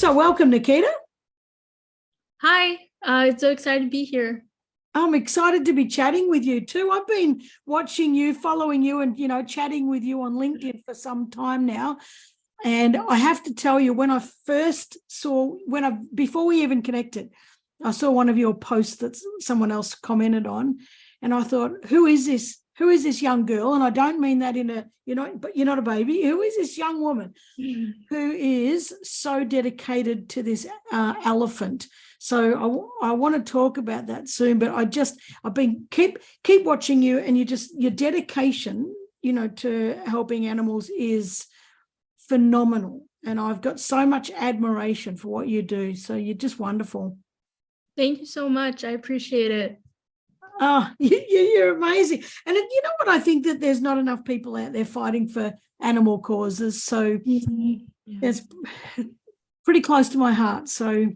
So welcome, Nikita. Hi, it's so excited to be here. I'm excited to be chatting with you too. I've been watching you, following you, and chatting with you on LinkedIn for some time now. And I have to tell you, when I first saw, before we even connected, I saw one of your posts that someone else commented on, and I thought, who is this? Who is this young girl? And I don't mean that in a, but you're not a baby. Who is this young woman who is so dedicated to this elephant? So I want to talk about that soon, but I've been keep watching you, and your dedication, to helping animals is phenomenal. And I've got so much admiration for what you do. So you're just wonderful. Thank you so much. I appreciate it. Oh, you're amazing. And you know what? I think that there's not enough people out there fighting for animal causes. So it's pretty close to my heart. So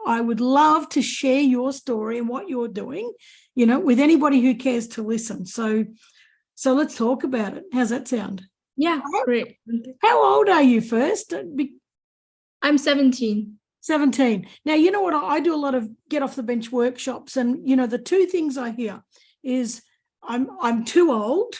I would love to share your story and what you're doing, with anybody who cares to listen. So let's talk about it. How's that sound? Yeah, great. How old are you first? I'm 17. 17. Now, you know what? I do a lot of get off the bench workshops, and the two things I hear is I'm too old,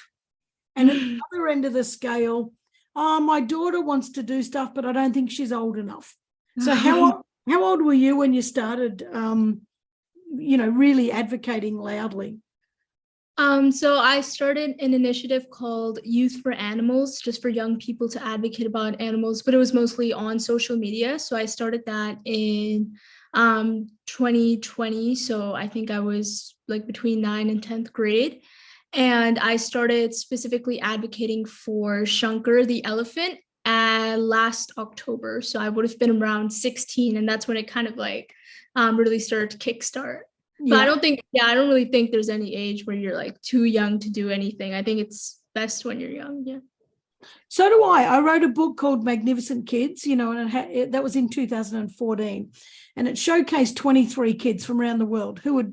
and at the other end of the scale, my daughter wants to do stuff, but I don't think she's old enough. So how old were you when you started really advocating loudly? So I started an initiative called Youth for Animals, just for young people to advocate about animals, but it was mostly on social media. So I started that in 2020. So I think I was like between 9th and 10th grade. And I started specifically advocating for Shankar, the elephant, last October. So I would have been around 16, and that's when it kind of really started to kickstart. But I don't really think there's any age where you're like too young to do anything. I think it's best when you're young. Yeah. So do I. I wrote a book called Magnificent Kids, and that was in 2014. And it showcased 23 kids from around the world who were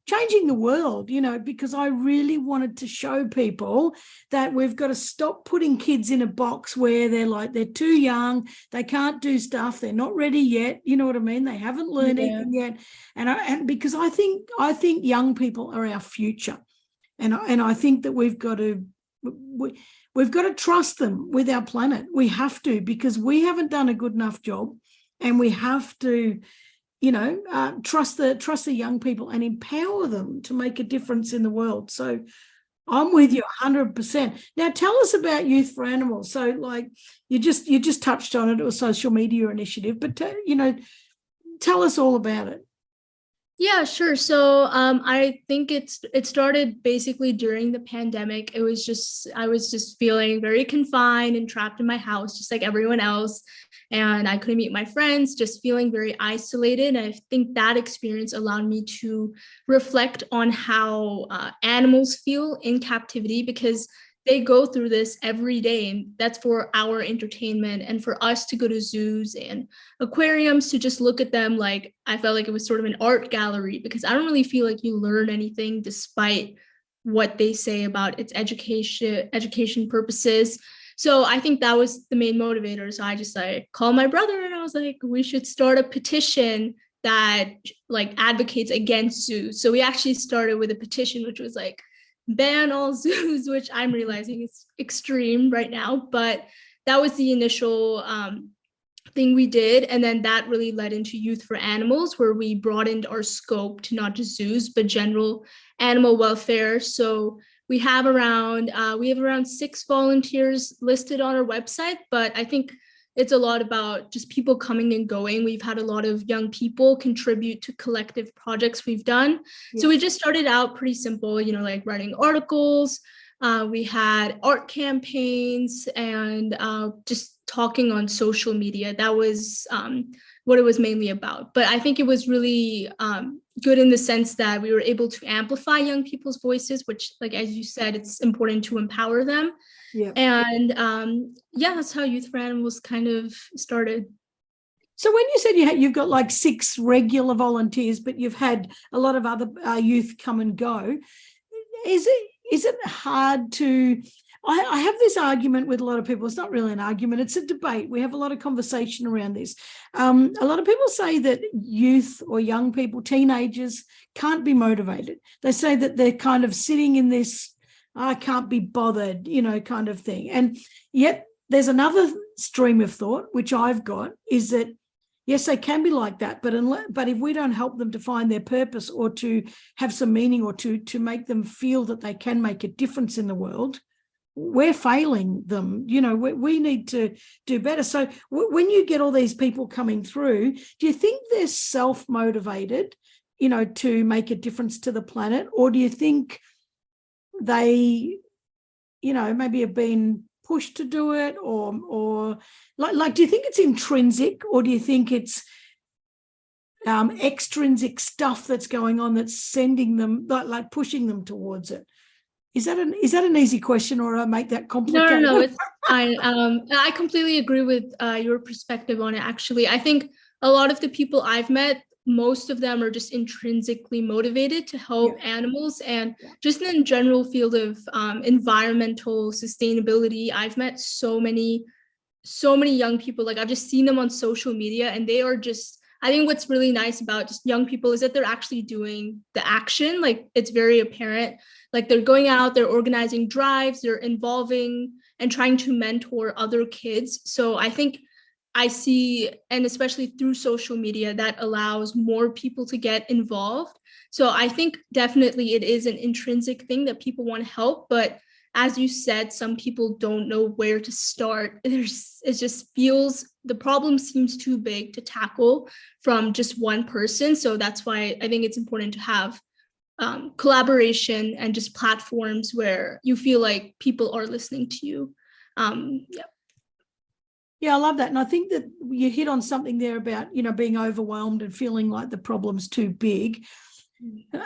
changing the world, because I really wanted to show people that we've got to stop putting kids in a box where they're too young, they can't do stuff, they're not ready yet, you know what I mean? They haven't learned anything yet. And because I think young people are our future. And I think that we've got to trust them with our planet. We have to, because we haven't done a good enough job, and we have to trust the young people and empower them to make a difference in the world. So I'm with you 100%. Now tell us about Youth for Animals. So you just touched on it, a social media initiative, but tell us all about it. Yeah, sure. So I think it started basically during the pandemic. I was just feeling very confined and trapped in my house, just like everyone else. And I couldn't meet my friends, just feeling very isolated. And I think that experience allowed me to reflect on how animals feel in captivity, because they go through this every day, and that's for our entertainment, and for us to go to zoos and aquariums to just look at them. Like, I felt like it was sort of an art gallery, because I don't really feel like you learn anything despite what they say about its education purposes. So I think that was the main motivator. So I just called my brother, and I was like, we should start a petition that advocates against zoos. So we actually started with a petition, which was ban all zoos, which I'm realizing is extreme right now, but that was the initial thing we did. And then that really led into Youth for Animals, where we broadened our scope to not just zoos, but general animal welfare. So we have around 6 volunteers listed on our website, but I think it's a lot about just people coming and going. We've had a lot of young people contribute to collective projects we've done. Yeah. So we just started out pretty simple, writing articles. We had art campaigns, and just talking on social media. That was what it was mainly about. But I think it was really good in the sense that we were able to amplify young people's voices, which, as you said, it's important to empower them. Yeah. And that's how Youth for Animals kind of started. So when you said you've got 6 regular volunteers, but you've had a lot of other youth come and go, is it hard to I have this argument with a lot of people. It's not really an argument, it's a debate. We have a lot of conversation around this. A lot of people say that youth or young people, teenagers, can't be motivated. They say that they're kind of sitting in this, I can't be bothered, kind of thing. And yet there's another stream of thought, which I've got, is that yes, they can be like that, but if we don't help them to find their purpose or to have some meaning or to make them feel that they can make a difference in the world, we're failing them. We need to do better. So when you get all these people coming through, do you think they're self-motivated, to make a difference to the planet? Or do you think they, maybe have been pushed to do it, or like do you think it's intrinsic, or do you think it's extrinsic stuff that's going on that's sending them, like pushing them towards it? Is that an easy question, or I make that complicated? No, it's fine. I completely agree with your perspective on it. Actually, I think a lot of the people I've met, most of them are just intrinsically motivated to help animals, and just in the general field of environmental sustainability, I've met so many young people. Like, I've just seen them on social media, and they are just, I think what's really nice about just young people is that they're actually doing the action. Like, it's very apparent. Like, they're going out, they're organizing drives, they're involving and trying to mentor other kids. So I think I see, and especially through social media, that allows more people to get involved. So I think definitely it is an intrinsic thing that people want to help. But as you said, some people don't know where to start. It just feels, the problem seems too big to tackle from just one person. So that's why I think it's important to have collaboration and just platforms where you feel like people are listening to you. Yeah, I love that. And I think that you hit on something there about, being overwhelmed and feeling like the problem's too big.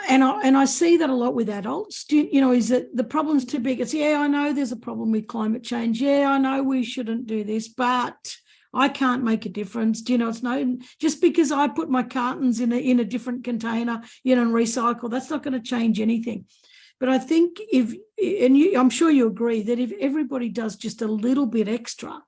And I see that a lot with adults, is that the problem's too big. It's, I know there's a problem with climate change. I know we shouldn't do this, but I can't make a difference. It's no, just because I put my cartons in a different container, and recycle, that's not going to change anything. But I think I'm sure you agree that if everybody does just a little bit extra,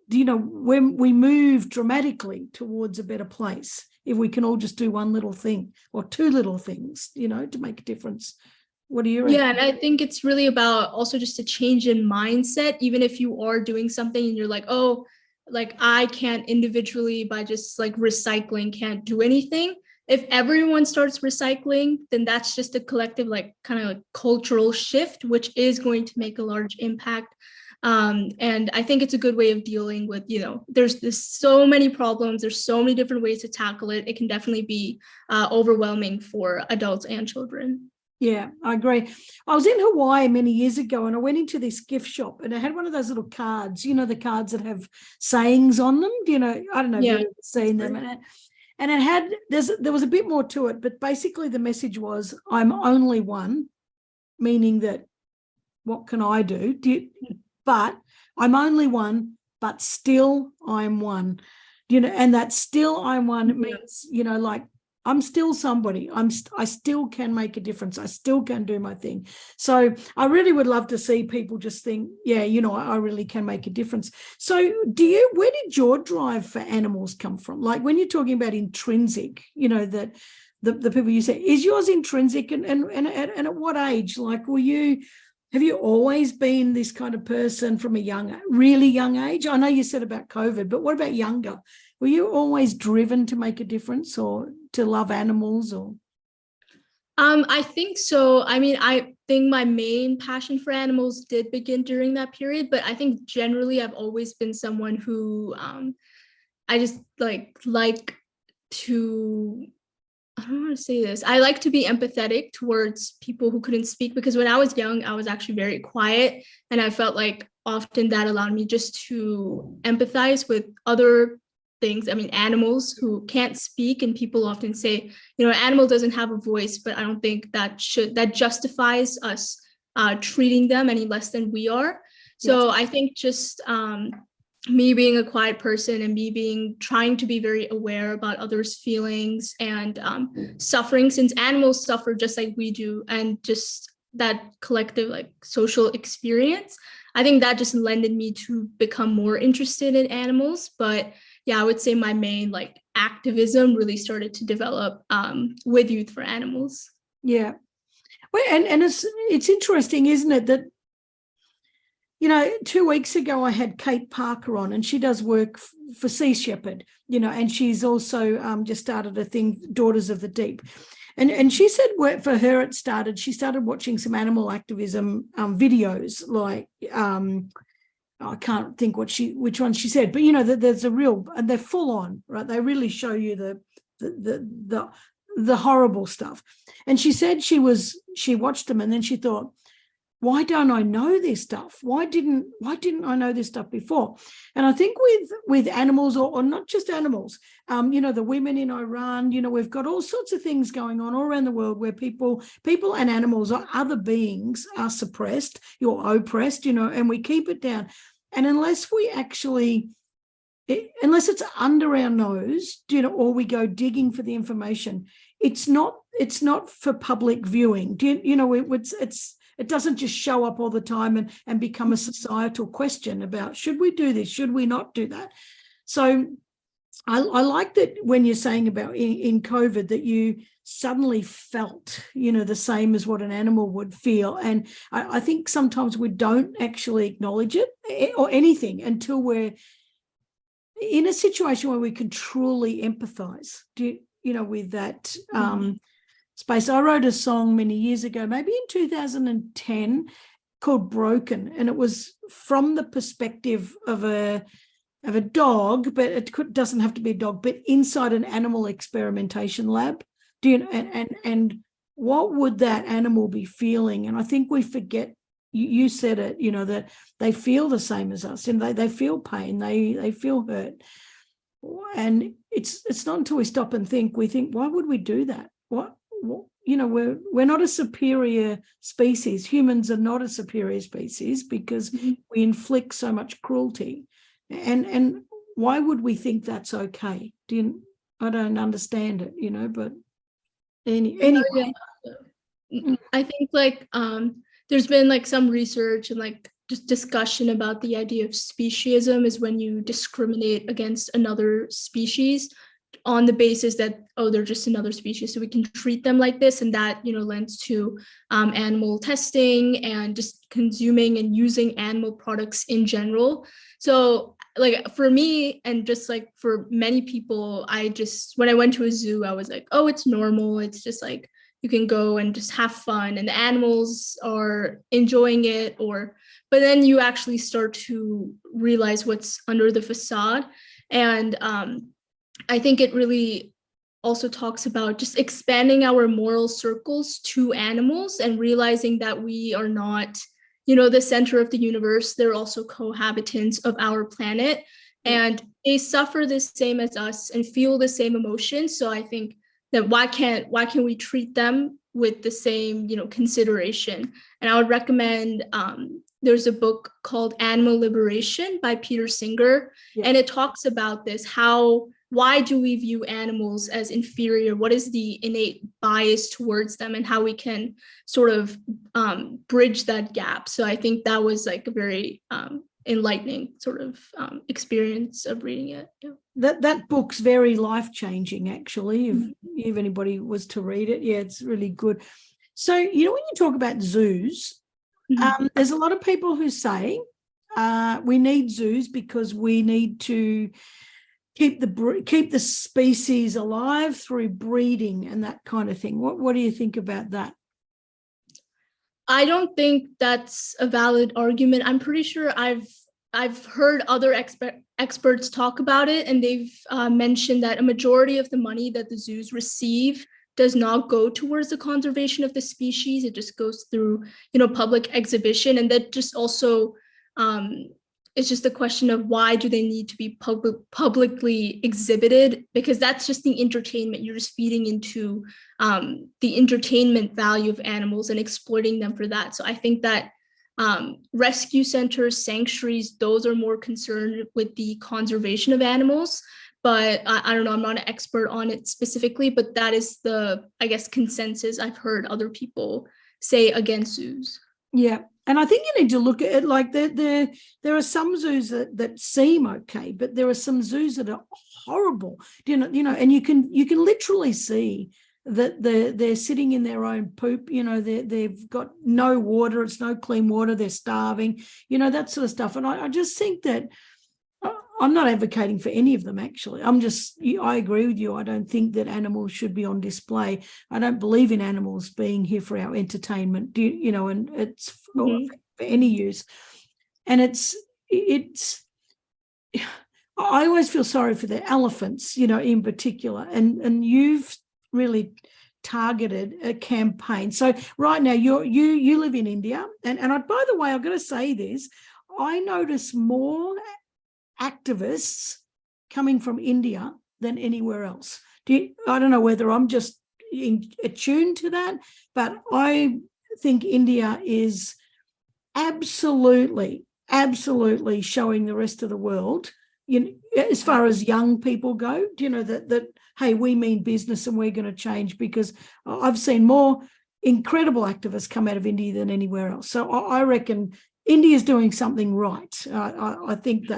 when we move dramatically towards a better place, if we can all just do one little thing or two little things, to make a difference. What do you reckon? Yeah, and I think it's really about also just a change in mindset. Even if you are doing something and you're like, oh, like I can't individually by just like recycling, can't do anything. If everyone starts recycling, then that's just a collective, like kind of like cultural shift, which is going to make a large impact. And I think it's a good way of dealing with, there's so many problems, there's so many different ways to tackle it. It can definitely be overwhelming for adults and children. Yeah, I agree. I was in Hawaii many years ago, and I went into this gift shop, and it had one of those little cards, the cards that have sayings on them. I don't know if you've ever seen them. And it had, there was a bit more to it, but basically the message was, I'm only one, meaning that what can I do? But I'm only one, but still I'm one, and that still I'm one means, like I'm still somebody. I still can make a difference. I still can do my thing. So I really would love to see people just think, I really can make a difference. So where did your drive for animals come from? Like when you're talking about intrinsic, that the people you say, is yours intrinsic, and at what age? Like, have you always been this kind of person from a really young age? I know you said about COVID, but what about younger? Were you always driven to make a difference or to love animals? Or I think so. I mean, I think my main passion for animals did begin during that period, but I think generally I've always been someone who I just like to, I don't want to say this. I like to be empathetic towards people who couldn't speak, because when I was young, I was actually very quiet, and I felt like often that allowed me just to empathize with other things. I mean, animals who can't speak, and people often say, an animal doesn't have a voice, but I don't think that justifies us treating them any less than we are. So I think just me being a quiet person and me trying to be very aware about others' feelings and suffering, since animals suffer just like we do, and just that collective like social experience, I think that just lended me to become more interested in animals. But yeah, I would say my main like activism really started to develop with Youth for Animals. Yeah. Well, and it's interesting, isn't it, that, you know, 2 weeks ago I had Kate Parker on, and she does work for Sea Shepherd, you know, and she's also just started a thing, Daughters of the Deep. And she said for her she started watching some animal activism videos, like I can't think which one she said, but you know, there's a real, and they're full on, right? They really show you the horrible stuff. And she said she watched them, and then she thought, why don't I know this stuff? Why didn't I know this stuff before? And I think with animals, or not just animals, you know, the women in Iran, you know, we've got all sorts of things going on all around the world where people and animals or other beings are suppressed or oppressed, you know, and we keep it down. And unless it's under our nose, you know, or we go digging for the information, it's not for public viewing. You know, it doesn't just show up all the time and become a societal question about, should we do this? Should we not do that? So I like that when you're saying about in COVID that you suddenly felt, you know, the same as what an animal would feel. And I think sometimes we don't actually acknowledge it or anything until we're in a situation where we can truly empathize, you know, with that space. I wrote a song many years ago, maybe in 2010, called Broken, and it was from the perspective of a dog, but it doesn't have to be a dog, but inside an animal experimentation lab. Do you know, and what would that animal be feeling? And I think we forget, you said it, you know, that they feel the same as us, and they feel pain, they feel hurt. And it's not until we stop and think, why would we do that? What you know, we're not a superior species. Humans are not a superior species because we inflict so much cruelty. And why would we think that's okay? I don't understand it, you know, but anyway. I think like there's been like some research and like just discussion about the idea of speciesism is when you discriminate against another species on the basis that, oh, they're just another species, so we can treat them like this, and that, you know, lends to animal testing and just consuming and using animal products in general. So like for me, and just like for many people, when I went to a zoo, I was like, oh, it's normal, it's just like you can go and just have fun and the animals are enjoying it. But then you actually start to realize what's under the facade. And I think it really also talks about just expanding our moral circles to animals and realizing that we are not, you know, the center of the universe. They're also cohabitants of our planet, and they suffer the same as us and feel the same emotions. So I think that why can't we treat them with the same, you know, consideration? And I would recommend there's a book called Animal Liberation by Peter Singer, and it talks about this, why do we view animals as inferior? What is the innate bias towards them, and how we can sort of bridge that gap. So I think that was like a very enlightening sort of experience of reading it. Yeah. That book's very life-changing, actually, if anybody was to read it. Yeah, it's really good. So, you know, when you talk about zoos, there's a lot of people who say we need zoos because we need to keep the species alive through breeding and that kind of thing. What do you think about that? I don't think that's a valid argument. I'm pretty sure I've heard other experts talk about it, and they've mentioned that a majority of the money that the zoos receive does not go towards the conservation of the species. It just goes through, you know, public exhibition, and that just also it's just a question of why do they need to be publicly exhibited, because that's just the entertainment. You're just feeding into the entertainment value of animals and exploiting them for that. So I think that rescue centers, sanctuaries, those are more concerned with the conservation of animals. But I don't know, I'm not an expert on it specifically, but that is the, I guess, consensus I've heard other people say against zoos. Yeah. And I think you need to look at it like there are some zoos that seem okay, but there are some zoos that are horrible. And you can literally see that they're sitting in their own poop. They've got no water. It's no clean water. They're starving. That sort of stuff. And I just think that I'm not advocating for any of them, actually. I agree with you. I don't think that animals should be on display. I don't believe in animals being here for our entertainment, and it's for any use. And I always feel sorry for the elephants, in particular. And you've really targeted a campaign. So right now you live in India. And by the way, I've got to say this, I notice more activists coming from India than anywhere else. I don't know whether I'm just attuned to that, but I think India is absolutely showing the rest of the world, as far as young people go, that hey, we mean business and we're going to change, because I've seen more incredible activists come out of India than anywhere else. So I reckon India is doing something right. I think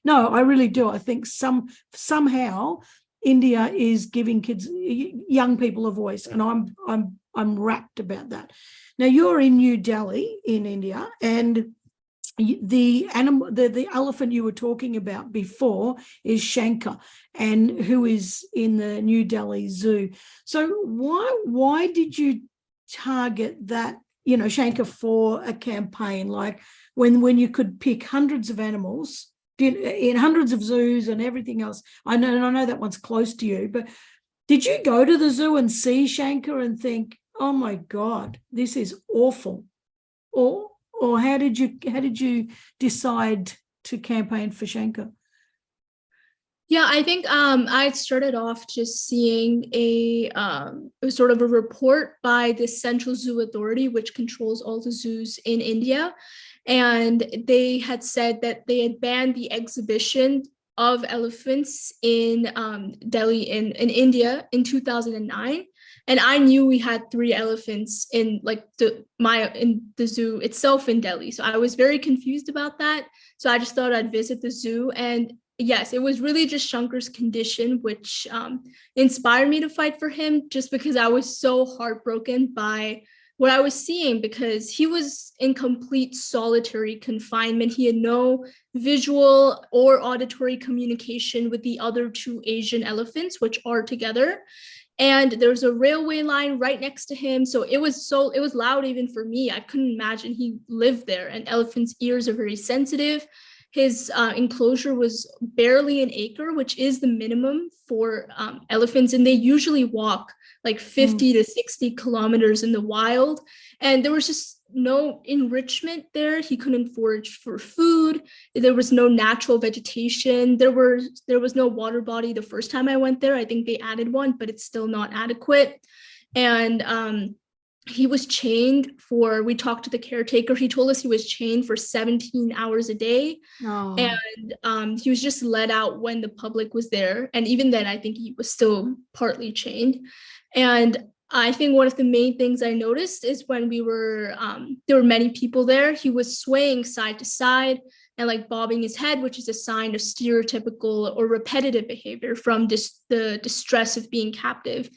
I really do. I think somehow India is giving young people a voice, and I'm rapt about that. Now you're in New Delhi in India, and the elephant you were talking about before is Shankar, and who is in the New Delhi Zoo. So why did you target that, Shankar, for a campaign, like when you could pick hundreds of animals in hundreds of zoos and everything else? I know that one's close to you, but did you go to the zoo and see Shankar and think, oh my God, this is awful? Or how did you decide to campaign for Shankar? Yeah, I think I started off just seeing a sort of a report by the Central Zoo Authority, which controls all the zoos in India. And they had said that they had banned the exhibition of elephants in Delhi in India in 2009. And I knew we had 3 elephants in the zoo itself in Delhi. So I was very confused about that. So I just thought I'd visit the zoo. And yes, it was really just Shankar's condition, which inspired me to fight for him, just because I was so heartbroken by what I was seeing, because he was in complete solitary confinement. He had no visual or auditory communication with the other 2 Asian elephants, which are together. And there was a railway line right next to him. So it was loud even for me. I couldn't imagine he lived there. And elephants' ears are very sensitive. His enclosure was barely an acre, which is the minimum for elephants. And they usually walk like 50 to 60 kilometers in the wild. And there was just no enrichment there. He couldn't forage for food. There was no natural vegetation. There was no water body the first time I went there. I think they added one, but it's still not adequate. And he was chained we talked to the caretaker. He told us he was chained for 17 hours a day. Oh. And he was just let out when the public was there. And even then, I think he was still partly chained. And I think one of the main things I noticed is when there were many people there, he was swaying side to side and like bobbing his head, which is a sign of stereotypical or repetitive behavior from the distress of being captive.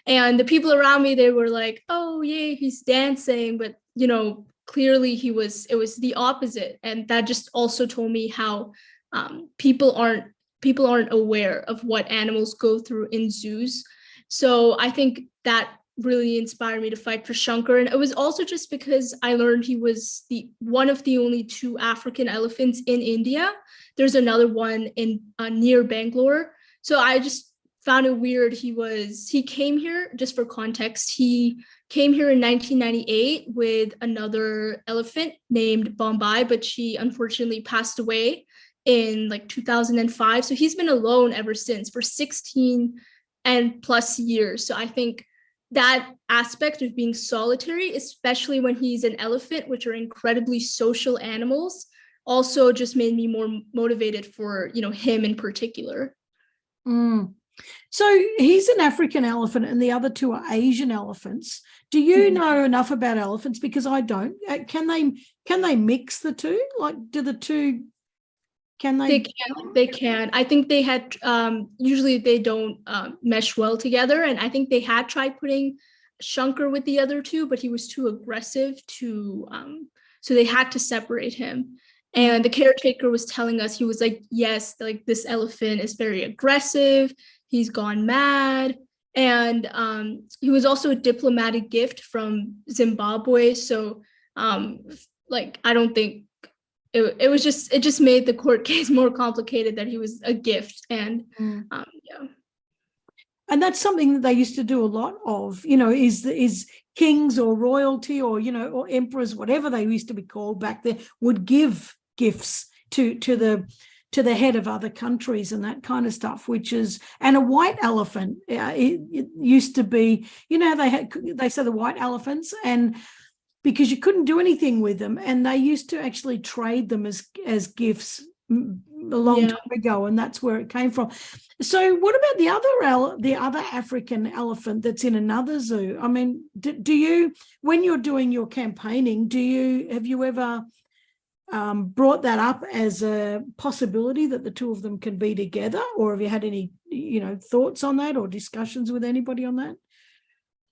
And the people around me, they were like, oh, yay, he's dancing. But, clearly it was the opposite. And that just also told me how people aren't aware of what animals go through in zoos. So I think that really inspired me to fight for Shankar. And it was also just because I learned he was one of the only 2 African elephants in India. There's another one in near Bangalore. So I just found it weird. He came here, just for context, he came here in 1998 with another elephant named Bombay, but she unfortunately passed away in 2005. So he's been alone ever since for 16 and plus years. So I think that aspect of being solitary, especially when he's an elephant, which are incredibly social animals, also just made me more motivated for, him in particular. So he's an African elephant and the other two are Asian elephants. Do you know enough about elephants? Because I don't. Can they mix the two? Like, do the two, can they? They can. I think they had, usually they don't mesh well together. And I think they had tried putting Shankar with the other two, but he was too aggressive to, so they had to separate him. And the caretaker was telling us, he was like, yes, like this elephant is very aggressive. He's gone mad. And he was also a diplomatic gift from Zimbabwe. So like, I don't think it just made the court case more complicated that he was a gift. And yeah. And that's something that they used to do a lot of, you know, is kings or royalty or, you know, or emperors, whatever they used to be called back there, would give gifts to the head of other countries and that kind of stuff, and a white elephant, it used to be, you know, they say the white elephants, and because you couldn't do anything with them, and they used to actually trade them as gifts a long time ago, and that's where it came from. So what about the other African elephant that's in another zoo? I mean, do you, when you're doing your campaigning, have you ever brought that up as a possibility that the two of them can be together, or have you had any, you know, thoughts on that or discussions with anybody on that?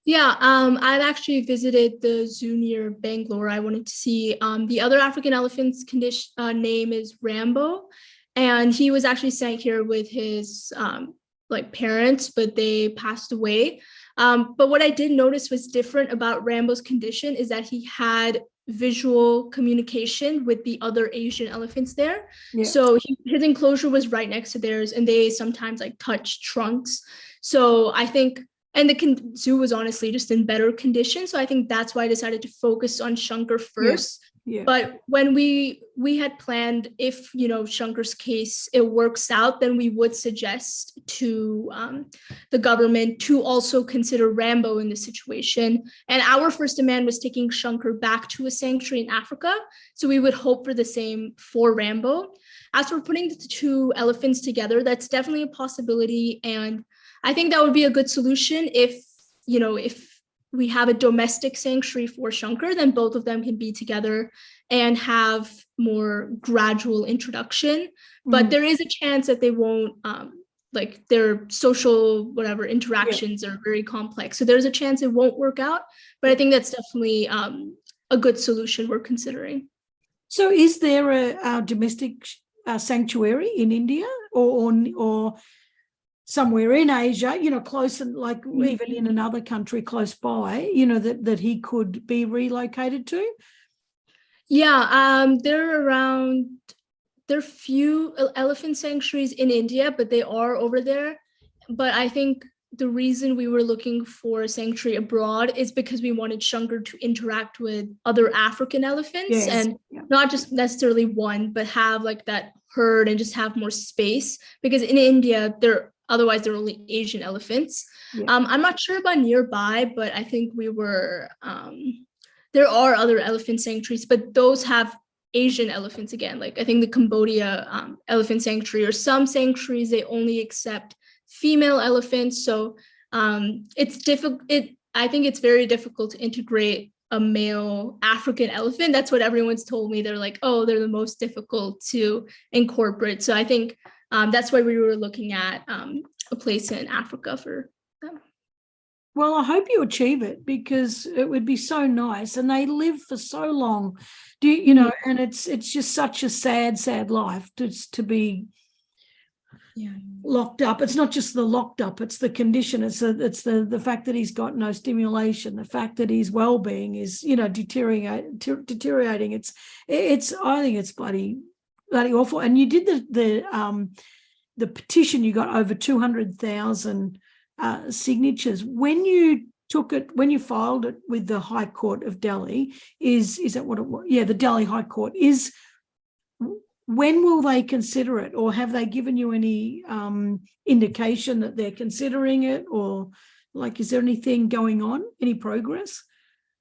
Yeah, I've actually visited the zoo near Bangalore. I wanted to see the other African elephant's name is Rambo, and he was actually sent here with his like parents, but they passed away. But what I did notice was different about Rambo's condition is that he had visual communication with the other Asian elephants there. Yeah. So his enclosure was right next to theirs, and they sometimes like touch trunks. So I think, and the zoo was honestly just in better condition. So I think that's why I decided to focus on Shankar first. Yeah. But when we had planned, if, you know, Shankar's case, it works out, then we would suggest to the government to also consider Rambo in this situation. And our first demand was taking Shankar back to a sanctuary in Africa. So we would hope for the same for Rambo. As for putting the two elephants together, that's definitely a possibility. And I think that would be a good solution if, you know, if we have a domestic sanctuary for Shankar, then both of them can be together and have more gradual introduction. But there is a chance that they won't, like their social whatever interactions are very complex. So there's a chance it won't work out. But I think that's definitely a good solution we're considering. So is there a domestic sanctuary in India or somewhere in Asia, you know, close, and like even in another country close by, you know, that he could be relocated to? Yeah, there are few elephant sanctuaries in India, but they are over there. But I think the reason we were looking for a sanctuary abroad is because we wanted Shankar to interact with other African elephants, and not just necessarily one, but have like that herd and just have more space. Because in India, otherwise they're only Asian elephants. I'm not sure about nearby, but I think there are other elephant sanctuaries, but those have Asian elephants again. Like I think the Cambodia elephant sanctuary, or some sanctuaries, they only accept female elephants. So it's difficult. I think it's very difficult to integrate a male African elephant. That's what everyone's told me. They're like, oh, they're the most difficult to incorporate. So I think that's why we were looking at a place in Africa for them. Well, I hope you achieve it, because it would be so nice, and they live for so long. You know, and it's just such a sad life to be locked up. It's not just the locked up; it's the condition. It's the fact that he's got no stimulation. The fact that his well-being is, you know, deteriorating. It's I think it's bloody awful. And you did the petition. You got over 200,000 signatures. When you filed it with the High Court of Delhi, is that what it was? Yeah, the Delhi High Court. When will they consider it, or have they given you any indication that they're considering it, or like, is there anything going on, any progress?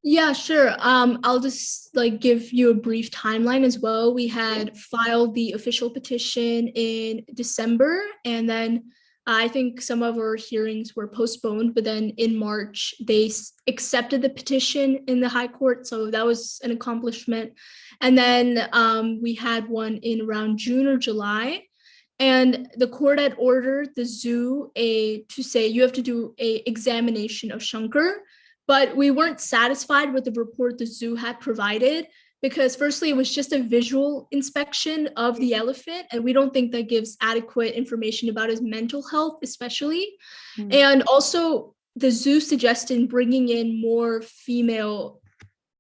Yeah, sure. I'll just like give you a brief timeline as well. We had filed the official petition in December, and then I think some of our hearings were postponed, but then in March, they accepted the petition in the High Court. So that was an accomplishment. And then we had one in around June or July. And the court had ordered the zoo to say you have to do a examination of Shankar, but we weren't satisfied with the report the zoo had provided because firstly, it was just a visual inspection of the elephant, and we don't think that gives adequate information about his mental health, especially. And also the zoo suggested bringing in more female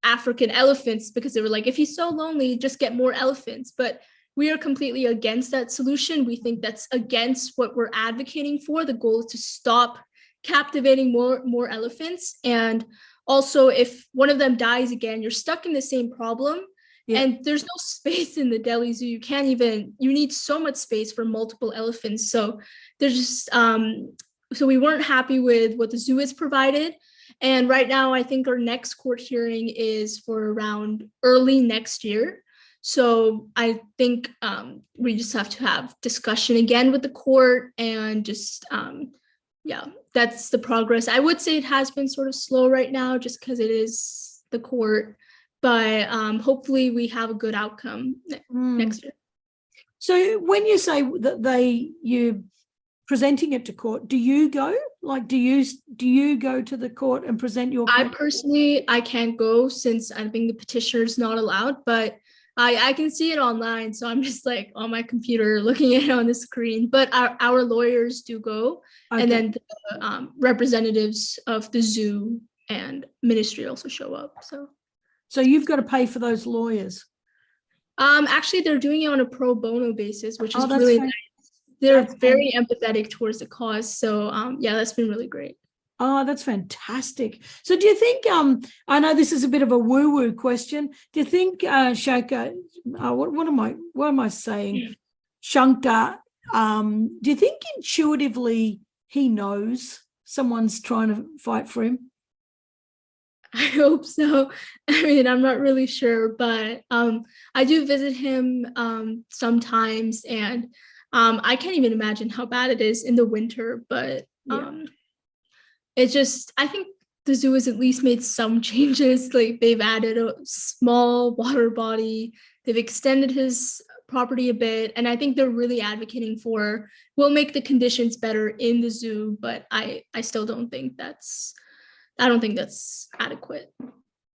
African elephants because they were like, if he's so lonely, just get more elephants. But we are completely against that solution. We think that's against what we're advocating for. The goal is to stop captivating more elephants. And also, if one of them dies again, you're stuck in the same problem. Yeah. And there's no space in the Delhi Zoo. You need so much space for multiple elephants. So there's just, so we weren't happy with what the zoo has provided. And right now, I think our next court hearing is for around early next year. So I think we just have to have discussion again with the court and just, that's the progress. I would say it has been sort of slow right now just because it is the court, but hopefully we have a good outcome next year. So when you say that you're presenting it to court, do you go? Like, do you go to the court and present your case? I can't go since I think the petitioner's not allowed, but I can see it online, so I'm just like on my computer looking at it on the screen. But our lawyers do go, okay. And then the representatives of the zoo and ministry also show up. So you've got to pay for those lawyers. Actually, they're doing it on a pro bono basis, which is really nice. They're very empathetic towards the cause. So that's been really great. Oh, that's fantastic. So do you think, I know this is a bit of a woo-woo question. Do you think, Shankar, what am I saying? Shankar, do you think intuitively he knows someone's trying to fight for him? I hope so. I mean, I'm not really sure, but I do visit him sometimes, and I can't even imagine how bad it is in the winter, but it's just, I think the zoo has at least made some changes. Like they've added a small water body, they've extended his property a bit, and I think they're really advocating for, we'll make the conditions better in the zoo, but I still don't think that's adequate.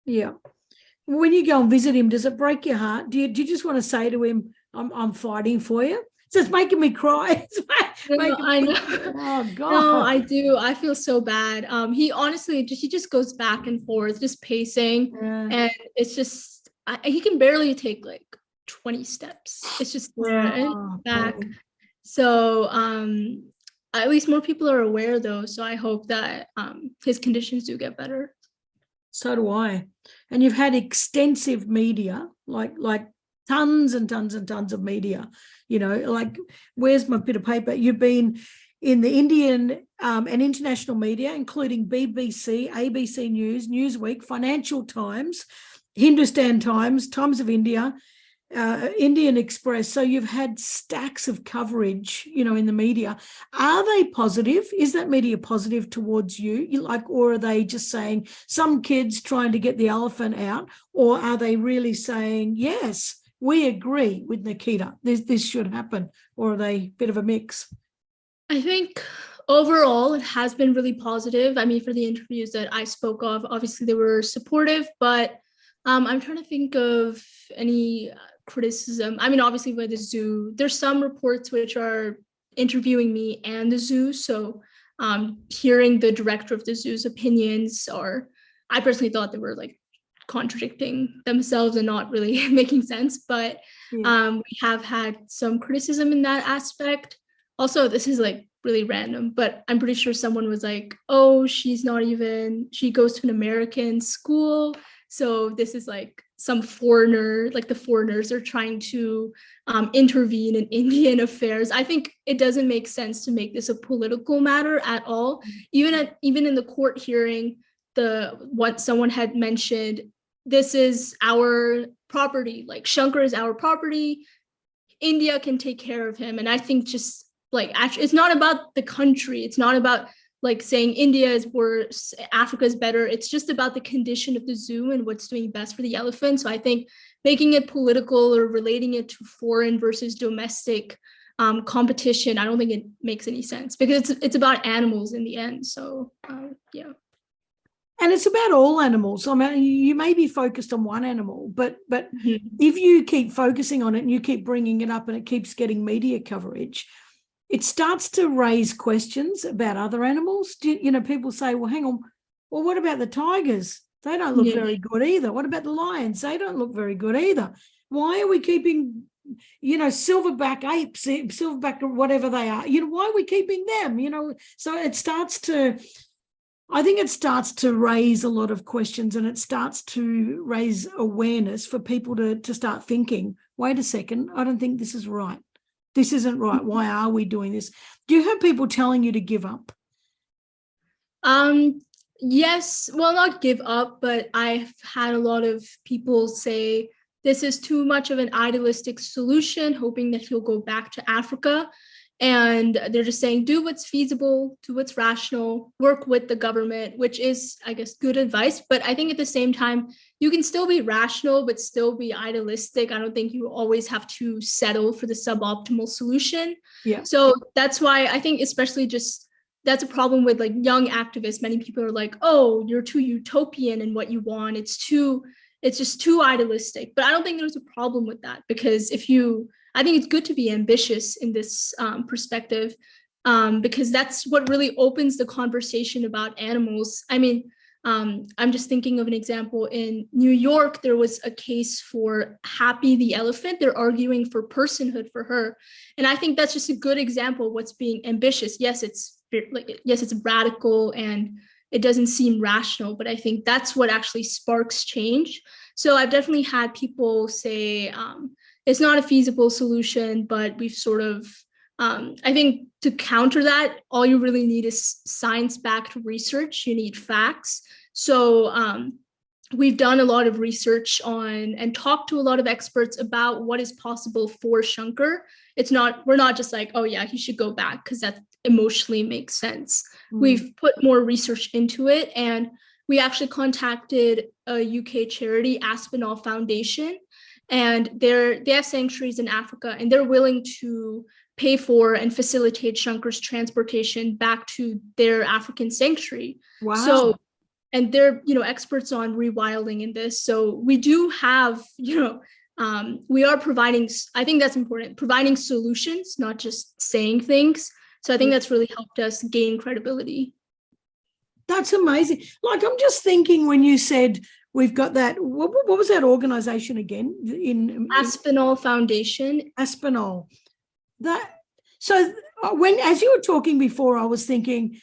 Yeah. When you go and visit him, does it break your heart? Do you just want to say to him, I'm fighting for you? It's making me cry. I know. Oh God. No, I do. I feel so bad. He honestly just goes back and forth, just pacing, and it's just he can barely take like 20 steps. It's just there and back. Boy. So at least more people are aware though. So I hope that his conditions do get better. So do I. And you've had extensive media, like tons and tons and tons of media, like, where's my bit of paper? You've been in the Indian and international media, including BBC, ABC News, Newsweek, Financial Times, Hindustan Times, Times of India, Indian Express. So you've had stacks of coverage, in the media. Are they positive? Is that media positive towards you? Or are they just saying some kids trying to get the elephant out? Or are they really saying, yes, we agree with Nikita, this should happen? Or are they a bit of a mix? I think overall it has been really positive. I mean, for the interviews that I spoke of, obviously they were supportive, but I'm trying to think of any criticism. I mean, obviously by the zoo, there's some reports which are interviewing me and the zoo. So hearing the director of the zoo's opinions, or I personally thought they were like contradicting themselves and not really making sense, but we have had some criticism in that aspect. Also, this is like really random, but I'm pretty sure someone was like, oh, she goes to an American school, so this is like some foreigner, like the foreigners are trying to intervene in Indian affairs. I think it doesn't make sense to make this a political matter at all. Even in the court hearing, what someone had mentioned, this is our property, like Shankar is our property, India can take care of him. And I think just like, actually, it's not about the country. It's not about like saying India is worse, Africa is better. It's just about the condition of the zoo and what's doing best for the elephant. So I think making it political or relating it to foreign versus domestic competition, I don't think it makes any sense, because it's about animals in the end. So yeah. And it's about all animals. I mean, you may be focused on one animal, but if you keep focusing on it and you keep bringing it up and it keeps getting media coverage, it starts to raise questions about other animals. You know, people say, well, hang on, well, what about the tigers? They don't look very good either. What about the lions? They don't look very good either. Why are we keeping, you know, silverback apes, silverback, whatever they are? You know, why are we keeping them? You know, so it starts to, I think it starts to raise a lot of questions, and it starts to raise awareness for people to start thinking, wait a second, I don't think this is right. This isn't right. Why are we doing this? Do you have people telling you to give up? Yes, well, not give up, but I've had a lot of people say this is too much of an idealistic solution, hoping that he'll go back to Africa. And they're just saying, do what's feasible, do what's rational, work with the government, which is, I guess, good advice. But I think at the same time, you can still be rational, but still be idealistic. I don't think you always have to settle for the suboptimal solution. Yeah. So that's why I think, especially just, that's a problem with like young activists. Many people are like, oh, you're too utopian in what you want. It's just too idealistic. But I don't think there's a problem with that, because I think it's good to be ambitious in this perspective, because that's what really opens the conversation about animals. I mean, I'm just thinking of an example. In New York, there was a case for Happy the elephant. They're arguing for personhood for her. And I think that's just a good example of what's being ambitious. Yes, it's radical and it doesn't seem rational, but I think that's what actually sparks change. So I've definitely had people say, it's not a feasible solution, but we've sort of, I think to counter that, all you really need is science-backed research. You need facts. So we've done a lot of research on and talked to a lot of experts about what is possible for Shankar. We're not just like, oh yeah, he should go back because that emotionally makes sense. We've put more research into it, and we actually contacted a UK charity, Aspinall Foundation, and they have sanctuaries in Africa, and they're willing to pay for and facilitate Shankar's transportation back to their African sanctuary. Wow. So, and they're, experts on rewilding in this. So we do have, we are providing, I think that's important, providing solutions, not just saying things. So I think that's really helped us gain credibility. That's amazing. Like, I'm just thinking when you said we've got that, what was that organization again? In Aspinall Foundation. Aspinall. So as you were talking before, I was thinking,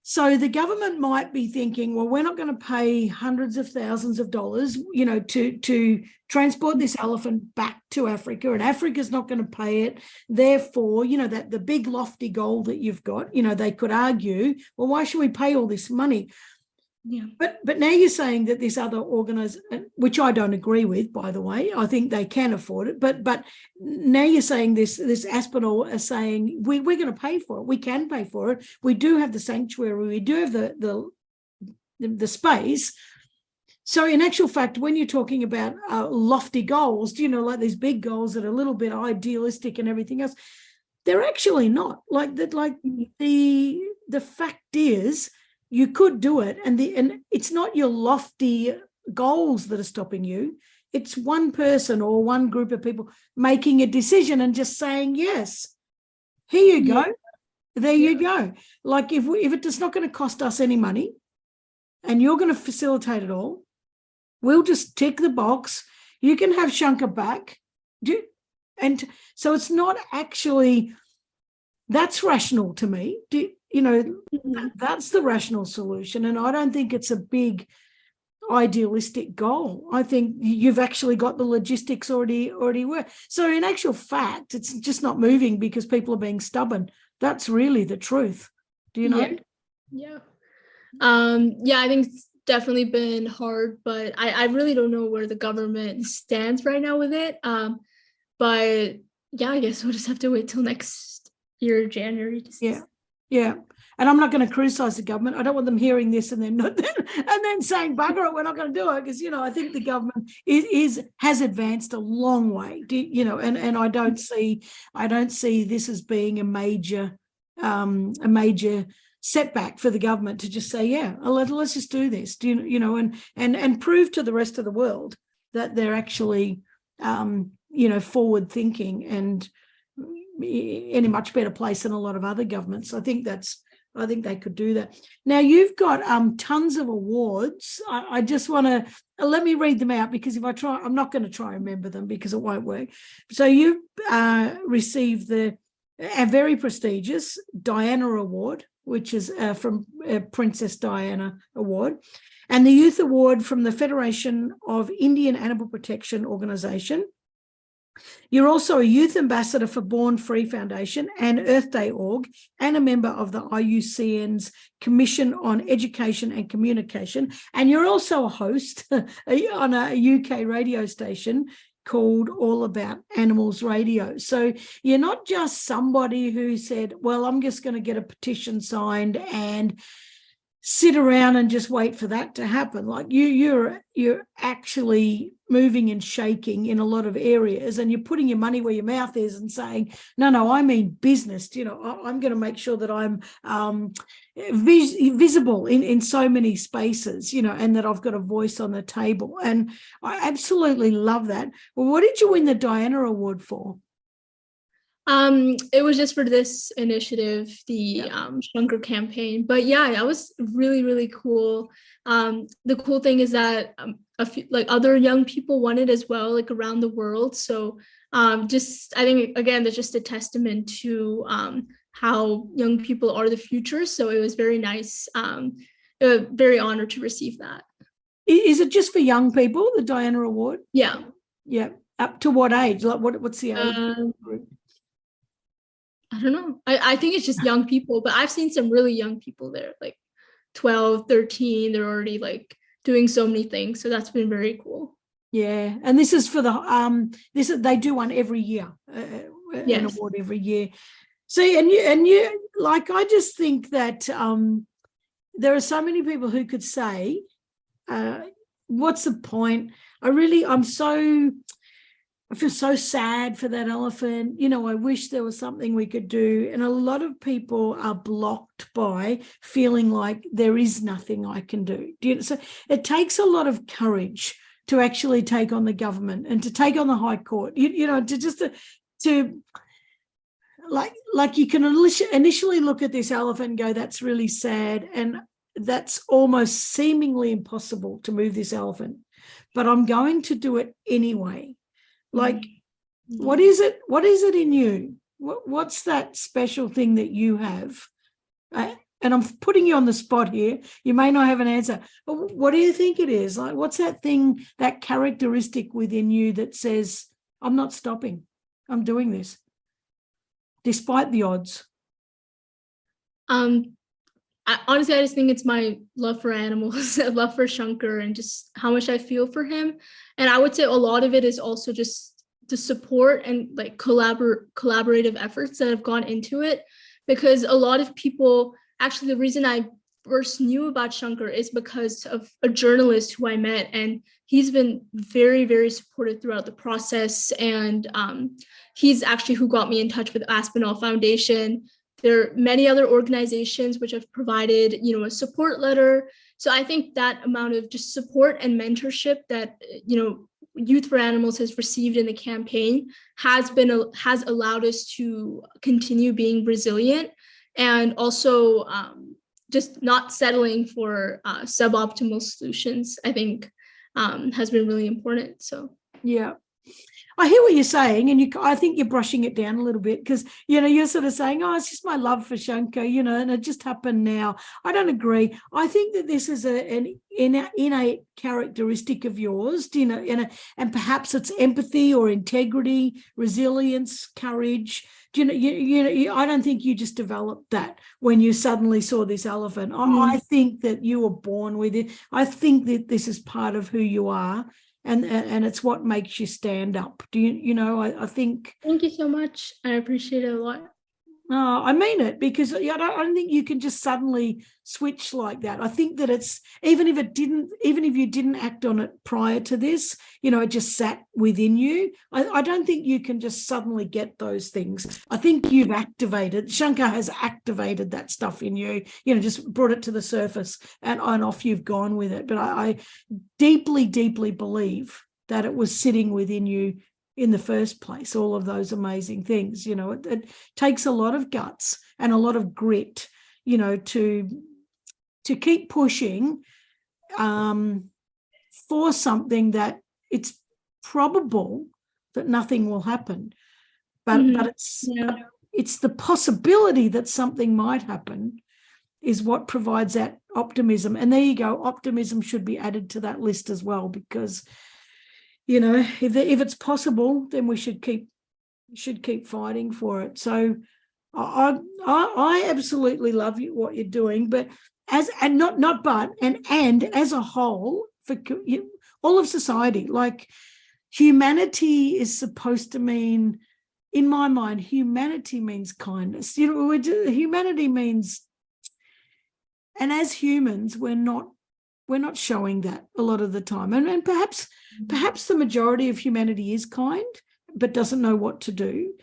so the government might be thinking, well, we're not going to pay hundreds of thousands of dollars, to transport this elephant back to Africa, and Africa's not going to pay it. Therefore, that the big lofty goal that you've got, they could argue, well, why should we pay all this money? Yeah. But now you're saying that this other organization, which I don't agree with, by the way, I think they can afford it. But now you're saying this Aspinall are saying we're going to pay for it. We can pay for it. We do have the sanctuary. We do have the space. So in actual fact, when you're talking about lofty goals, like these big goals that are a little bit idealistic and everything else, they're actually not. Like that. Like the fact is, you could do it, and it's not your lofty goals that are stopping you. It's one person or one group of people making a decision and just saying, yes, here you go. There you go. Like if it's not going to cost us any money and you're going to facilitate it all, we'll just tick the box. You can have Shankar back. And so it's not actually, that's rational to me. That's the rational solution. And I don't think it's a big idealistic goal. I think you've actually got the logistics already work. So in actual fact, it's just not moving because people are being stubborn. That's really the truth. Do you know? Yeah. I think it's definitely been hard, but I really don't know where the government stands right now with it. But yeah, I guess we'll just have to wait till next year, January disease. Yeah. And I'm not going to criticize the government. I don't want them hearing this and then saying bugger it, we're not going to do it, because I think the government has advanced a long way. And I don't see this as being a major setback for the government to just say, yeah, let's just do this. And prove to the rest of the world that they're actually forward thinking and in a much better place than a lot of other governments. I think they could do that. Now, you've got tons of awards. I just want to let me read them out, because if I try, I'm not going to try and remember them because it won't work. So you received a very prestigious Diana Award, which is from Princess Diana Award, and the Youth Award from the Federation of Indian Animal Protection Organisation. You're also a youth ambassador for Born Free Foundation and Earth Day Org, and a member of the IUCN's Commission on Education and Communication. And you're also a host on a UK radio station called All About Animals Radio. So you're not just somebody who said, well, I'm just going to get a petition signed and sit around and just wait for that to happen. Like you're actually moving and shaking in a lot of areas, and you're putting your money where your mouth is and saying, no, I mean business. I'm going to make sure that I'm visible in so many spaces, and that I've got a voice on the table. And I absolutely love that. Well, what did you win the Diana Award for? It was just for this initiative, the Shankar campaign. But yeah, that was really, really cool. The cool thing is that a few, other young people won it as well, around the world. So I think, again, that's just a testament to how young people are the future. So it was very nice, very honored to receive that. Is it just for young people, the Diana Award? Yeah. Yeah. Up to what age? What's the age group? I don't know. I think it's just young people, but I've seen some really young people there, 12, 13. They're already doing so many things. So that's been very cool. Yeah. And this is for they do one every year, an award every year. See, and you I just think that there are so many people who could say, what's the point? I feel so sad for that elephant. I wish there was something we could do. And a lot of people are blocked by feeling like there is nothing I can do. So it takes a lot of courage to actually take on the government and to take on the High Court, to you can initially look at this elephant and go, that's really sad. And that's almost seemingly impossible to move this elephant. But I'm going to do it anyway. What is it? What is it in you? What's that special thing that you have? And I'm putting you on the spot here. You may not have an answer, but what do you think it is? What's that thing, that characteristic within you that says, I'm not stopping. I'm doing this, despite the odds? Honestly, I just think it's my love for animals, love for Shankar, and just how much I feel for him. And I would say a lot of it is also just the support and collaborative efforts that have gone into it. Because a lot of people, actually, the reason I first knew about Shankar is because of a journalist who I met, and he's been very, very supportive throughout the process. And he's actually who got me in touch with Aspinall Foundation. There are many other organizations which have provided, a support letter. So I think that amount of just support and mentorship that, Youth for Animals has received in the campaign has allowed us to continue being resilient, and also just not settling for suboptimal solutions, I think has been really important. So yeah. I hear what you're saying, and I think you're brushing it down a little bit, because you're sort of saying, "Oh, it's just my love for Shankar," and it just happened now. I don't agree. I think that this is an innate characteristic of yours, and perhaps it's empathy or integrity, resilience, courage. I don't think you just developed that when you suddenly saw this elephant. I think that you were born with it. I think that this is part of who you are. And it's what makes you stand up. I think. Thank you so much. I appreciate it a lot. I mean it, because I don't think you can just suddenly switch like that. I think that it's, even if you didn't act on it prior to this, it just sat within you. I don't think you can just suddenly get those things. I think Shankar has activated that stuff in you, just brought it to the surface, and off you've gone with it. But I deeply, deeply believe that it was sitting within you in the first place, all of those amazing things. It takes a lot of guts and a lot of grit, to keep pushing for something that it's probable that nothing will happen. But it's the possibility that something might happen is what provides that optimism. And there you go, optimism should be added to that list as well, because if it's possible, then we should keep fighting for it. So I absolutely love what you're doing, but as a whole, for all of society, like, humanity is supposed to mean, in my mind, humanity means kindness. Humanity means, and as humans, we're not showing that a lot of the time, and perhaps the majority of humanity is kind but doesn't know what to do,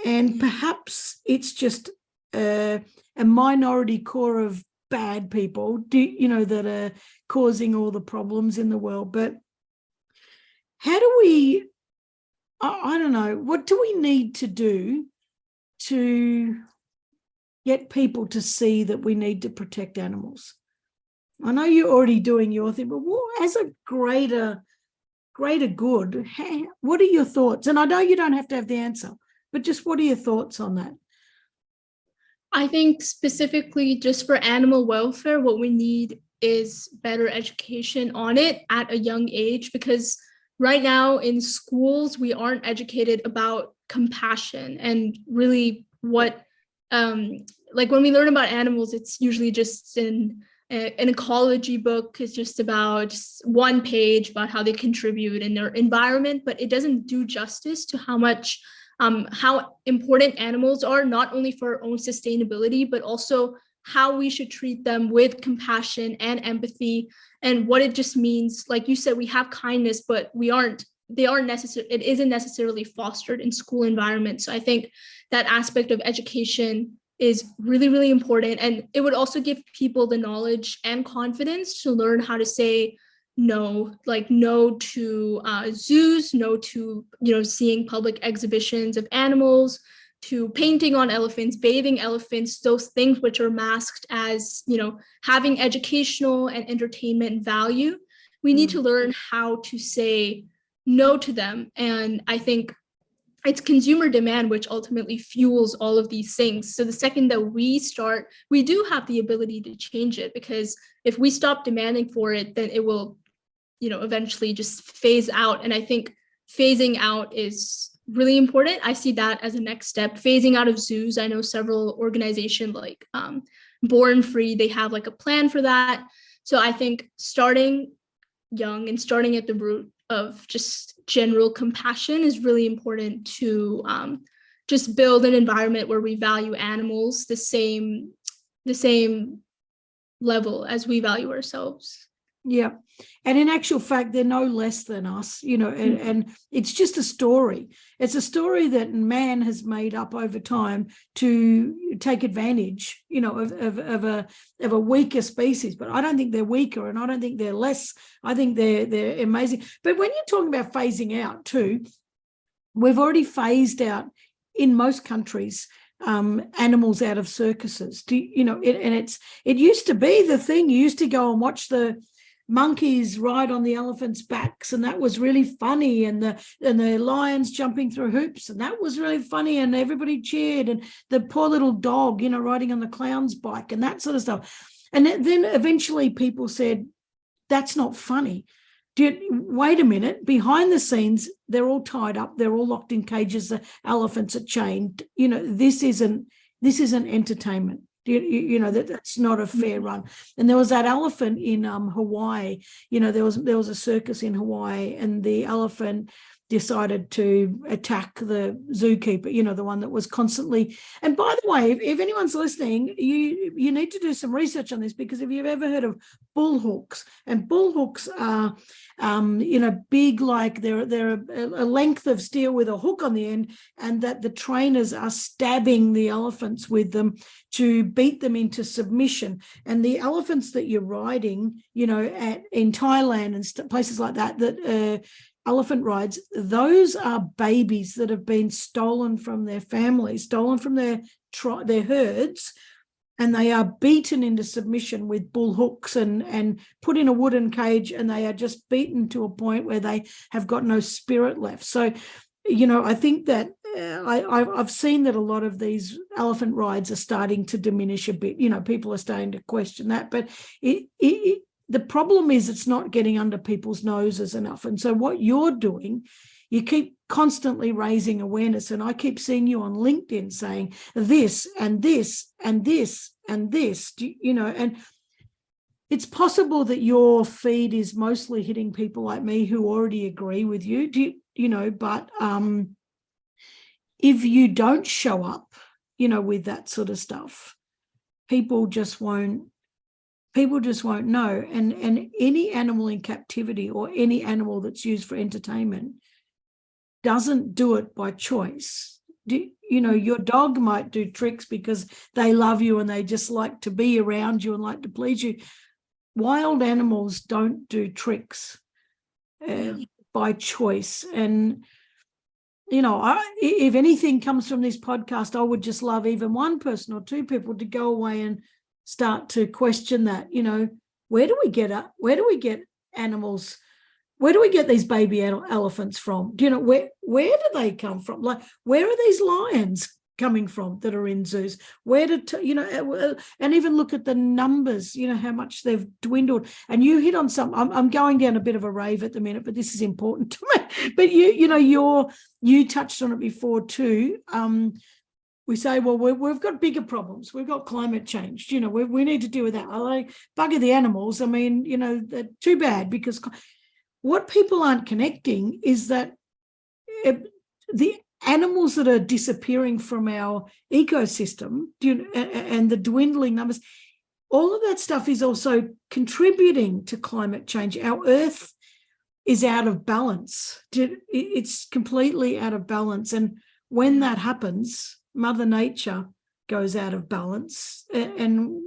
and perhaps it's just a minority core of bad people that are causing all the problems in the world. But how do we, I don't know, what do we need to do to get people to see that we need to protect animals? I know you're already doing your thing, but as a greater good, what are your thoughts? And I know you don't have to have the answer, but just what are your thoughts on that? I think specifically just for animal welfare, what we need is better education on it at a young age, because right now in schools, we aren't educated about compassion and really what, like when we learn about animals, it's usually just an ecology book is just about one page about how they contribute in their environment, but it doesn't do justice to how important animals are, not only for our own sustainability, but also how we should treat them with compassion and empathy, and what it just means. Like you said, we have kindness, but it isn't necessarily fostered in school environments. So I think that aspect of education is really, really important. And it would also give people the knowledge and confidence to learn how to say no, like no to zoos, no to, seeing public exhibitions of animals, to painting on elephants, bathing elephants, those things which are masked as, having educational and entertainment value. We need to learn how to say no to them. And I think it's consumer demand which ultimately fuels all of these things. So the second that we do have the ability to change it, because if we stop demanding for it, then it will, eventually just phase out. And I think phasing out is really important. I see that as a next step. Phasing out of zoos. I know several organizations like Born Free, they have like a plan for that. So I think starting young and starting at the root of just general compassion is really important to just build an environment where we value animals the same level as we value ourselves. Yeah. And in actual fact, they're no less than us, and it's just a story. It's a story that man has made up over time to take advantage, of a weaker species. But I don't think they're weaker, and I don't think they're less. I think they're amazing. But when you're talking about phasing out too, we've already phased out in most countries animals out of circuses. It used to be the thing. You used to go and watch the monkeys ride on the elephants' backs, and that was really funny, and the lions jumping through hoops, and that was really funny, and everybody cheered, and the poor little dog, riding on the clown's bike, and that sort of stuff. And then eventually people said, that's not funny. Wait a minute, behind the scenes, they're all tied up, they're all locked in cages, the elephants are chained. This isn't entertainment. That's not a fair run. And there was that elephant in Hawaii. There was a circus in Hawaii, and the elephant decided to attack the zookeeper, you know, the one that was constantly. And by the way, if anyone's listening, you need to do some research on this, because if you've ever heard of bull hooks, and bull hooks are, you know, big, like they're a length of steel with a hook on the end, and that the trainers are stabbing the elephants with them to beat them into submission. And the elephants that you're riding, you know, in Thailand and places like that, elephant rides, those are babies that have been stolen from their families, stolen from their herds, and they are beaten into submission with bull hooks and put in a wooden cage, and they are just beaten to a point where they have got no spirit left. So, you know, I think that I've seen that a lot of these elephant rides are starting to diminish a bit. You know, people are starting to question that, but the problem is it's not getting under people's noses enough. And so what you're doing, you keep constantly raising awareness. And I keep seeing you on LinkedIn saying this and this and this and this, you know, and it's possible that your feed is mostly hitting people like me who already agree with you, you know, but if you don't show up, you know, with that sort of stuff, people just won't know. And any animal in captivity or any animal that's used for entertainment doesn't do it by choice. You know, your dog might do tricks because they love you and they just like to be around you and like to please you. Wild animals don't do tricks by choice. And, you know, if anything comes from this podcast, I would just love even one person or two people to go away and start to question that. You know, where do we get animals? Where do we get these baby elephants from? Do you know, where do they come from? Like, where are these lions coming from that are in zoos? Where did, you know, and even look at the numbers, you know, how much they've dwindled. And you hit on some, I'm going down a bit of a rave at the minute, but this is important to me. But you touched on it before too. We say, well, we've got bigger problems. We've got climate change. You know, we need to deal with that. I like bugger the animals. I mean, you know, they're too bad, because what people aren't connecting is that the animals that are disappearing from our ecosystem, and the dwindling numbers, all of that stuff is also contributing to climate change. Our Earth is out of balance. It's completely out of balance. And when that happens, Mother Nature goes out of balance. And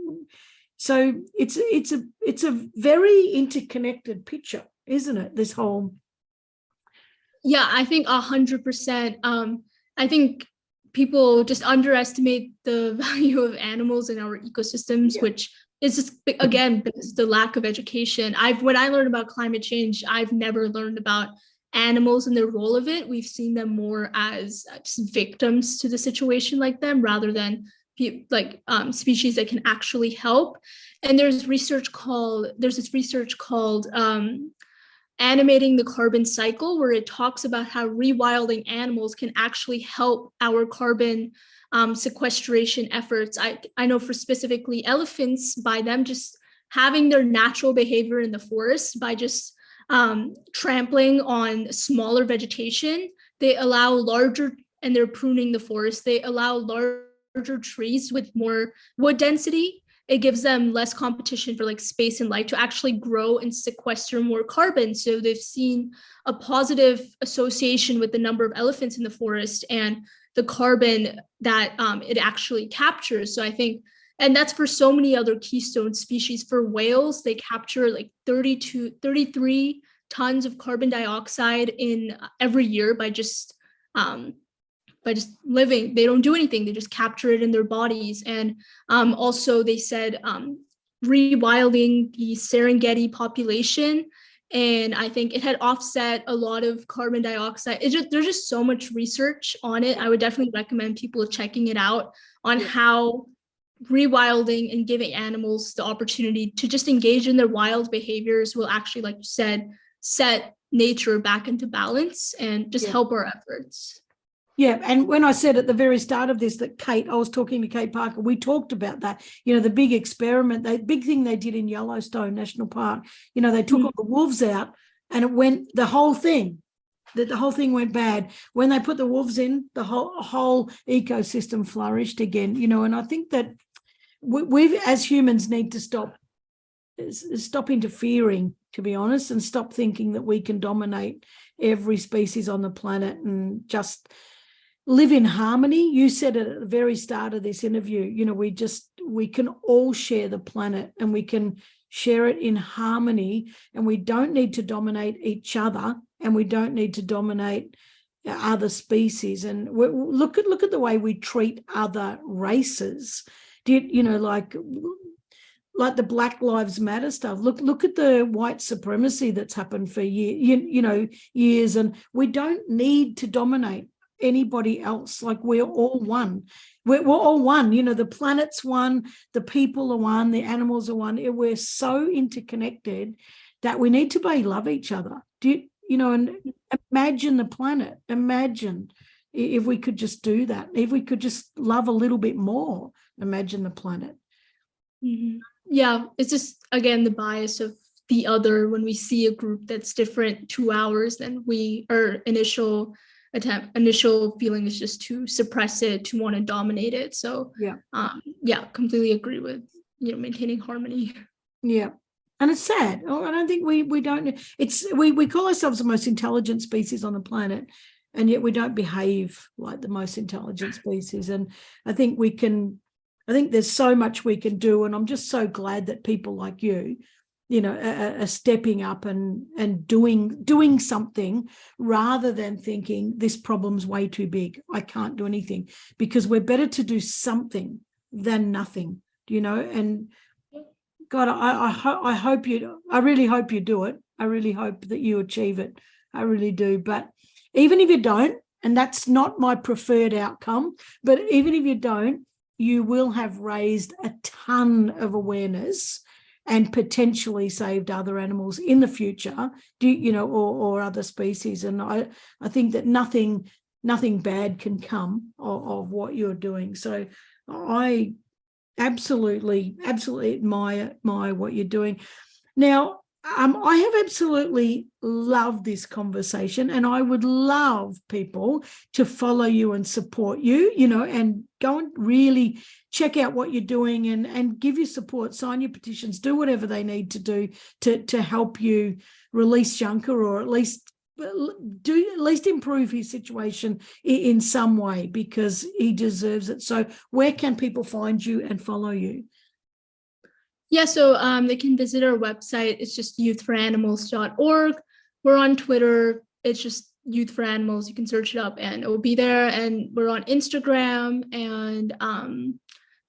so it's a very interconnected picture, isn't it? This whole. Yeah, I think 100%. I think people just underestimate the value of animals in our ecosystems, which is just, again, because the lack of education. When I learned about climate change, I've never learned about animals and the role of it. We've seen them more as just victims to the situation like them, rather than species that can actually help. And there's this research called Animating the Carbon Cycle, where it talks about how rewilding animals can actually help our carbon sequestration efforts. I know for specifically elephants, by them just having their natural behavior in the forest, by just trampling on smaller vegetation, they allow larger, and they're pruning the forest, they allow larger trees with more wood density. It gives them less competition for like space and light to actually grow and sequester more carbon. So they've seen a positive association with the number of elephants in the forest and the carbon that it actually captures. So I think, and that's for so many other keystone species. For whales, they capture like 33 tons of carbon dioxide in every year by just living. They don't do anything, they just capture it in their bodies. And also they said rewilding the Serengeti population, and I think it had offset a lot of carbon dioxide. There's just so much research on it. I would definitely recommend people checking it out on how rewilding and giving animals the opportunity to just engage in their wild behaviors will actually, like you said, set nature back into balance and just help our efforts. Yeah, and when I said at the very start of this that I was talking to Kate Parker, we talked about that, you know, the big experiment, the big thing they did in Yellowstone National Park, you know, they took all the wolves out and it went, the whole thing that the whole thing went bad. When they put the wolves in, the whole ecosystem flourished again, and I think that we as humans need to stop interfering, to be honest, and stop thinking that we can dominate every species on the planet and just live in harmony. You said it at the very start of this interview, we can all share the planet and we can share it in harmony, and we don't need to dominate each other, and we don't need to dominate other species. And look at the way we treat other races. Like the Black Lives Matter stuff. Look at the white supremacy that's happened for years, and we don't need to dominate anybody else. Like, we're all one. We're all one. The planet's one, the people are one, the animals are one. We're so interconnected that we need to love each other. And imagine the planet. Imagine if we could just do that. If we could just love a little bit more. Imagine the planet. Mm-hmm. Yeah, it's just, again, the bias of the other when we see a group that's different to ours, then our initial feeling is just to suppress it, to want to dominate it. So completely agree with maintaining harmony. Yeah. And it's sad. I don't think we don't. We call ourselves the most intelligent species on the planet, and yet we don't behave like the most intelligent species. And I think there's so much we can do, and I'm just so glad that people like you, are stepping up and doing something, rather than thinking this problem's way too big, I can't do anything, because we're better to do something than nothing, and God, I really hope you do it. I really hope that you achieve it. I really do. But even if you don't, and that's not my preferred outcome, but even if you don't, you will have raised a ton of awareness and potentially saved other animals in the future, or other species. And I think that nothing bad can come of what you're doing. So I absolutely admire what you're doing. Now, I have absolutely loved this conversation, and I would love people to follow you and support you, and go and really check out what you're doing and give you support, sign your petitions, do whatever they need to do to help you release Shankar, or at least improve his situation in some way, because he deserves it. So where can people find you and follow you? Yeah, so they can visit our website. It's just youthforanimals.org. We're on Twitter. It's just Youth for Animals. You can search it up and it will be there. And we're on Instagram and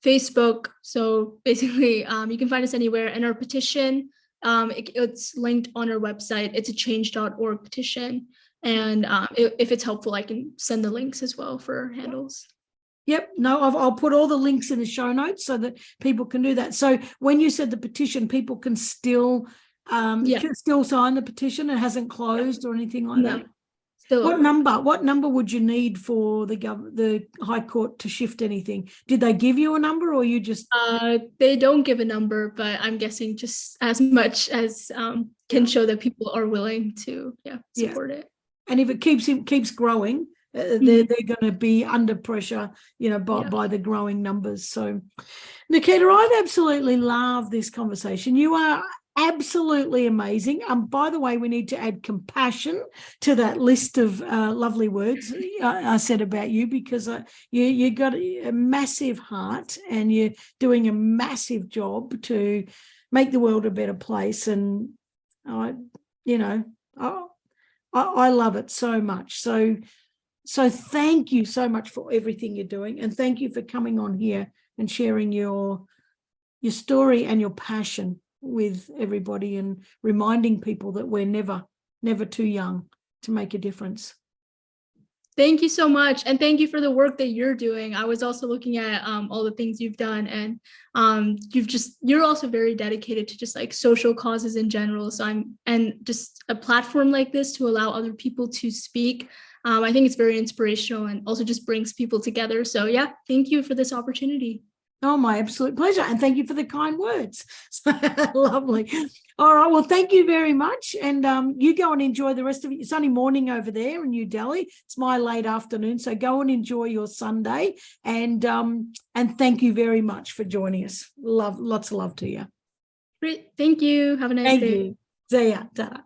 Facebook. So basically, you can find us anywhere. And our petition, it's linked on our website. It's a change.org petition. And if it's helpful, I can send the links as well for handles. Yep. No, I'll put all the links in the show notes so that people can do that. So when you said the petition, people can still sign the petition. It hasn't closed or anything like that. Still. What number would you need for the High Court to shift anything? Did they give you a number, or you just? They don't give a number, but I'm guessing just as much as can show that people are willing to support it. And if it keeps growing, they're going to be under pressure, by the growing numbers. So, Nikita, I've absolutely loved this conversation. You are absolutely amazing. By the way, we need to add compassion to that list of lovely words I said about you, because you got a massive heart and you're doing a massive job to make the world a better place. And I love it so much. So thank you so much for everything you're doing, and thank you for coming on here and sharing your story and your passion with everybody, and reminding people that we're never too young to make a difference. Thank you so much, and thank you for the work that you're doing. I was also looking at all the things you've done, and you're also very dedicated to just like social causes in general. So just a platform like this to allow other people to speak. I think it's very inspirational and also just brings people together. So yeah, thank you for this opportunity. Oh, my absolute pleasure. And thank you for the kind words. Lovely. All right. Well, thank you very much. And you go and enjoy the rest of it. It's only morning over there in New Delhi. It's my late afternoon. So go and enjoy your Sunday. And thank you very much for joining us. Lots of love to you. Great. Thank you. Have a nice Thank day. you. See ya. Ta-ra.